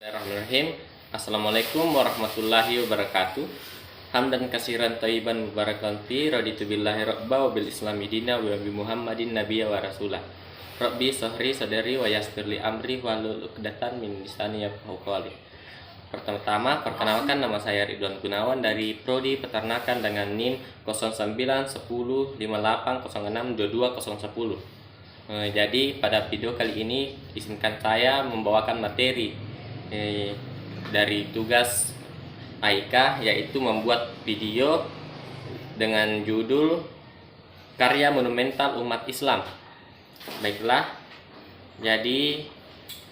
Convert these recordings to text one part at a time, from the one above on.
Bismillahirrahmanirrahim. Assalamualaikum warahmatullahi wabarakatuh. Hamdan kasiran thayyiban mubarakan fi raditu billahi rabba wa bil islami dina wa bi Muhammadin nabiyya wa rasulah. Rabbi sahri sadari wa yassir li amri wahlul 'uqdatam min lisani yafqahu qawli. Pertama-tama perkenalkan, nama saya Ridwan Gunawan dari Prodi Peternakan dengan NIM 091058062210. Jadi pada video kali ini izinkan saya membawakan materi dari tugas Aika, yaitu membuat video dengan judul Karya Monumental Umat Islam. Baiklah, jadi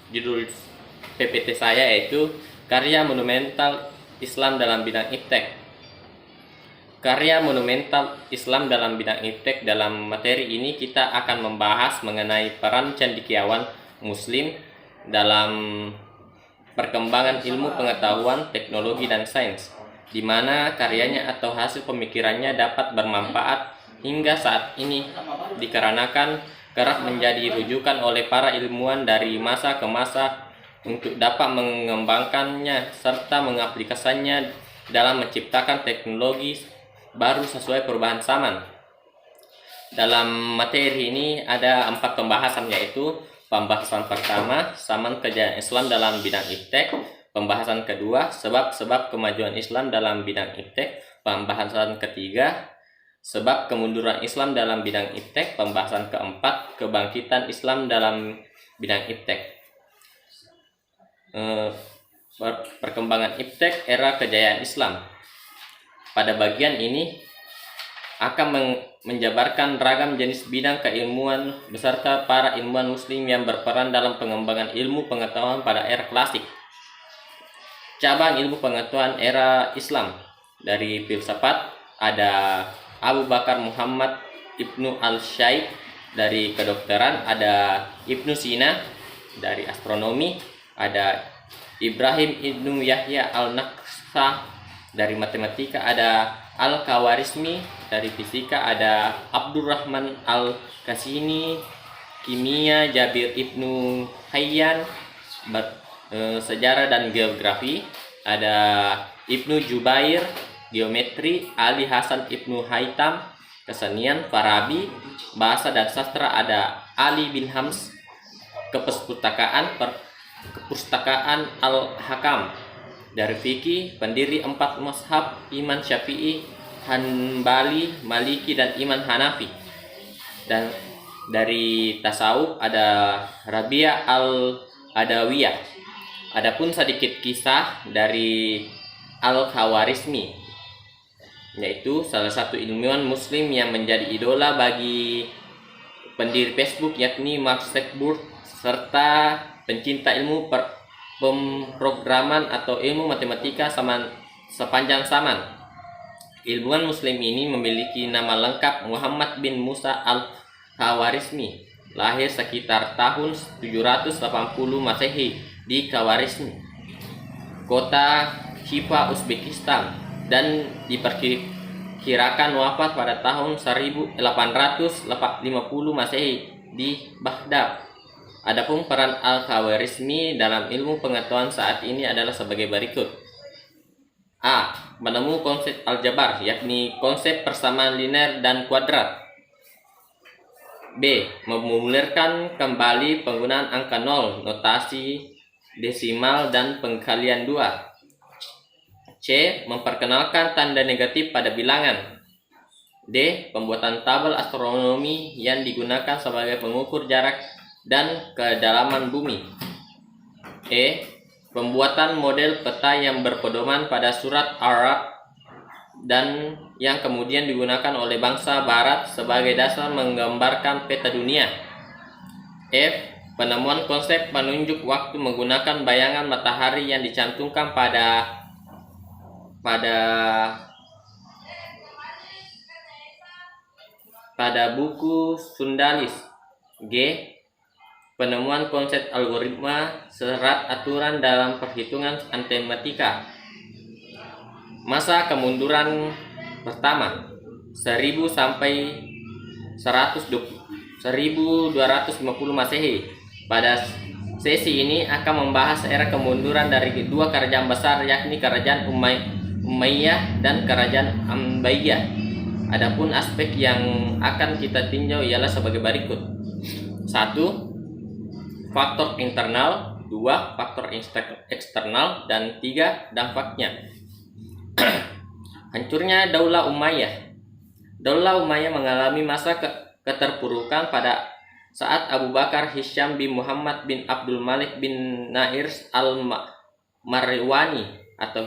judul PPT saya yaitu Karya Monumental Islam dalam bidang iptek. Karya monumental Islam dalam bidang iptek. Dalam materi ini kita akan membahas mengenai peran cendekiawan Muslim dalam perkembangan ilmu pengetahuan, teknologi, dan sains, di mana karyanya atau hasil pemikirannya dapat bermanfaat hingga saat ini dikarenakan kerap menjadi rujukan oleh para ilmuwan dari masa ke masa untuk dapat mengembangkannya serta mengaplikasikannya dalam menciptakan teknologi baru sesuai perubahan zaman. Dalam materi ini ada 4 pembahasan, yaitu pembahasan pertama, zaman kejayaan Islam dalam bidang iptek. Pembahasan kedua, sebab-sebab kemajuan Islam dalam bidang iptek. Pembahasan ketiga, sebab kemunduran Islam dalam bidang iptek. Pembahasan keempat, kebangkitan Islam dalam bidang iptek. Perkembangan iptek era kejayaan Islam. Pada bagian ini akan menjabarkan ragam jenis bidang keilmuan beserta para ilmuwan muslim yang berperan dalam pengembangan ilmu pengetahuan pada era klasik. Cabang ilmu pengetahuan era Islam. Dari filsafat ada Abu Bakar Muhammad Ibnu al-Syaikh. Dari kedokteran ada Ibnu Sina. Dari astronomi ada Ibrahim Ibnu Yahya al-Naqsa. Dari matematika ada Al-Khawarizmi. Dari fisika ada Abdurrahman Al-Kasini. Kimia Jabir Ibnu Hayyan. Sejarah dan geografi ada Ibnu Jubair. Geometri Ali Hasan Ibnu Haytham. Kesenian Farabi. Bahasa dan sastra ada Ali bin Hams. Kepustakaan Al-Hakam. Dari fikih, pendiri 4 mazhab, Imam Syafi'i, Hanbali, Maliki, dan Imam Hanafi. Dan dari tasawuf ada Rabi'ah al-Adawiyah. Adapun sedikit kisah dari Al-Khawarizmi, yaitu salah satu ilmuwan muslim yang menjadi idola bagi pendiri Facebook, yakni Mark Zuckerberg, serta pencinta ilmu pemrograman atau ilmu matematika sepanjang zaman. Ilmuwan muslim ini memiliki nama lengkap Muhammad bin Musa al-Khawarizmi, lahir sekitar tahun 780 Masehi di Khawarizmi, kota Khiva, Uzbekistan, dan diperkirakan wafat pada tahun 1850 Masehi di Baghdad. Adapun peran Al-Khawarizmi dalam ilmu pengetahuan saat ini adalah sebagai berikut. A. Menemu konsep aljabar, yakni konsep persamaan linear dan kuadrat. B. Memulirkan kembali penggunaan angka 0, notasi desimal, dan pengkalian 2. C. Memperkenalkan tanda negatif pada bilangan. D. Pembuatan tabel astronomi yang digunakan sebagai pengukur jarak dan kedalaman bumi. E. Pembuatan model peta yang berpedoman pada surat Arab dan yang kemudian digunakan oleh bangsa barat sebagai dasar menggambarkan peta dunia. F. Penemuan konsep penunjuk waktu menggunakan bayangan matahari yang dicantumkan pada buku Sundalis. G. Penemuan konsep algoritma serat aturan dalam perhitungan matematika. Masa kemunduran pertama 1000 sampai 1250 Masehi. Pada Sesi ini akan membahas era kemunduran dari dua kerajaan besar, yakni Kerajaan Umayyah dan Kerajaan Ambayyah. Adapun aspek yang akan kita tinjau ialah sebagai berikut. 1. Faktor internal. 2. Faktor eksternal. Dan 3. Dampaknya. Hancurnya Daulah Umayyah. Daulah Umayyah mengalami masa keterpurukan pada saat Abu Bakar Hisham bin Muhammad bin Abdul Malik bin Nair al-Marwani atau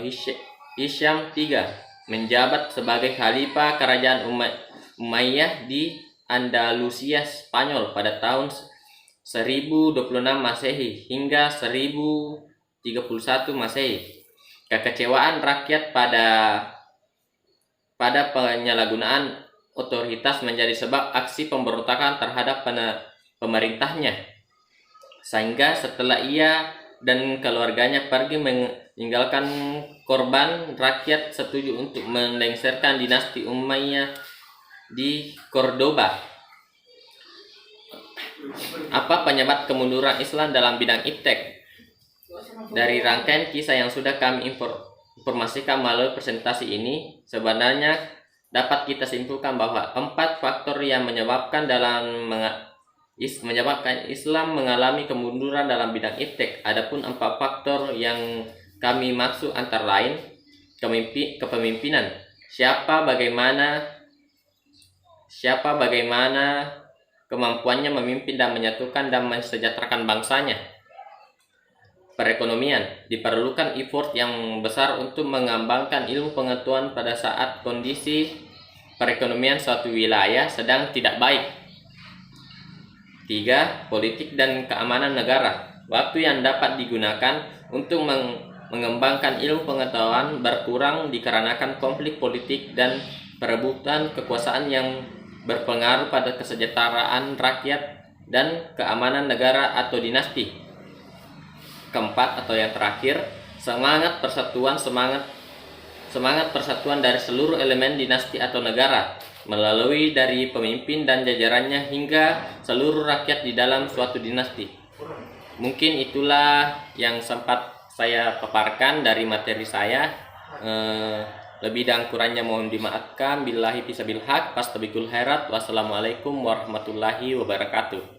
Hisham III menjabat sebagai khalifah kerajaan Umayyah di Andalusia Spanyol pada tahun 1026 Masehi hingga 1031 Masehi. Kekecewaan rakyat pada penyalahgunaan otoritas menjadi sebab aksi pemberontakan terhadap pemerintahnya, sehingga setelah ia dan keluarganya pergi meninggalkan korban, rakyat setuju untuk melengsarkan dinasti Umayyah di Cordoba. Apa penyebab kemunduran Islam dalam bidang iptek? Dari rangkaian kisah yang sudah kami informasikan melalui presentasi ini, sebenarnya dapat kita simpulkan bahwa 4 faktor yang menyebabkan Islam mengalami kemunduran dalam bidang iptek. Adapun 4 faktor yang kami maksud antara lain kepemimpinan, siapa bagaimana kemampuannya memimpin dan menyatukan dan mensejahterakan bangsanya. Perekonomian, diperlukan effort yang besar untuk mengembangkan ilmu pengetahuan pada saat kondisi perekonomian suatu wilayah sedang tidak baik. 3. Politik dan keamanan negara. Waktu yang dapat digunakan untuk mengembangkan ilmu pengetahuan berkurang dikarenakan konflik politik dan perebutan kekuasaan yang berpengaruh pada kesejahteraan rakyat dan keamanan negara atau dinasti. 4. Atau yang terakhir, semangat persatuan dari seluruh elemen dinasti atau negara, melalui dari pemimpin dan jajarannya hingga seluruh rakyat di dalam suatu dinasti. Mungkin itulah yang sempat saya paparkan dari materi saya. Lebih dan kurangnya mohon dimaafkan. Billahi fisabilil haq, fastabiqul khairat. Wassalamualaikum warahmatullahi wabarakatuh.